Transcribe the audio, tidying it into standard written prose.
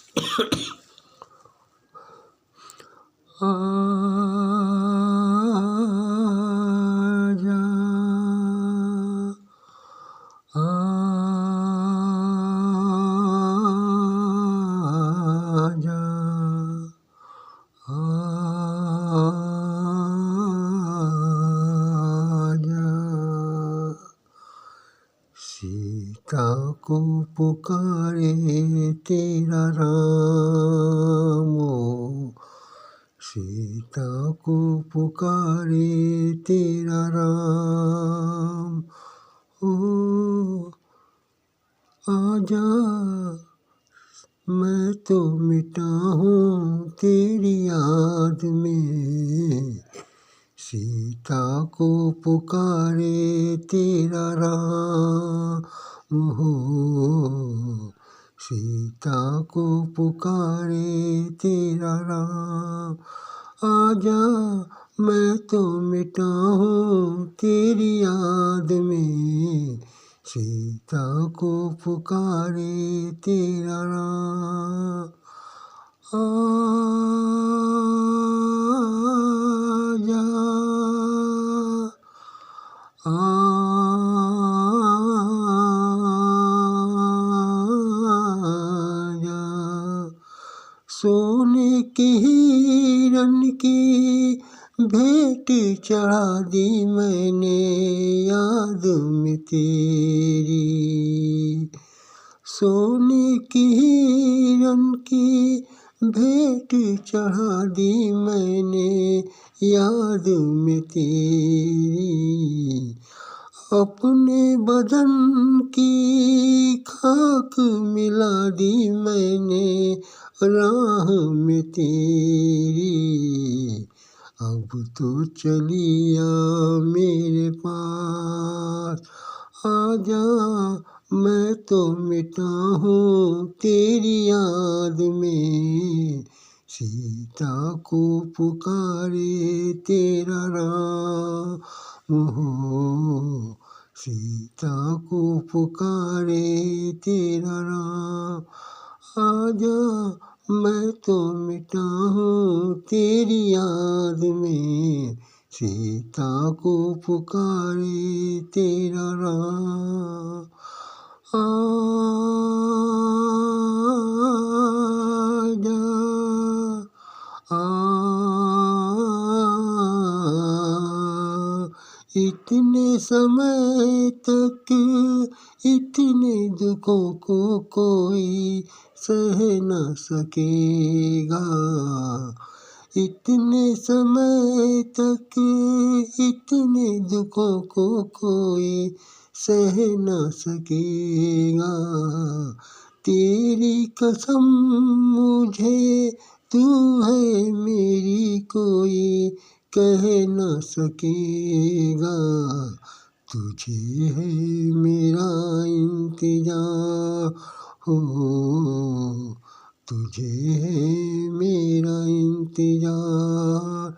आजा आजा आजा। सीता को पुकारे तेरा राम, सीता को पुकारे तेरा राम। ओ आजा मैं तो मिटा हूँ तेरी याद में, सीता को पुकारे तेरा राम हो, सीता को पुकारे तेरा राम। आजा मैं तो मिटा हूँ तेरी याद में, सीता को पुकारे तेरा राम। आजा आजा। सोने के हिरन की भेंट चढ़ा दी मैंने याद में तेरी, सोने की हिरन की भेंट चढ़ा दी मैंने याद में तेरी। अपने बदन की खाक मिला दी मैंने राह में तेरी। अब तो चलिया मेरे पास, आजा मैं तो मिटा हूँ तेरी याद में, सीता को पुकारे तेरा राम हो, सीता को पुकारे तेरा राम। आजा मैं तो मिटा हूँ तेरी याद में, सीता को पुकारे तेरा राम। आजा इतने समय तक इतने दुखों को कोई सह न सकेगा, इतने समय तक इतने दुखों को कोई सह न सकेगा। तेरी कसम मुझे तू है मेरी कोई कह न सकेगा, तुझे है मेरा इंतजार हो, तुझे है मेरा इंतजार।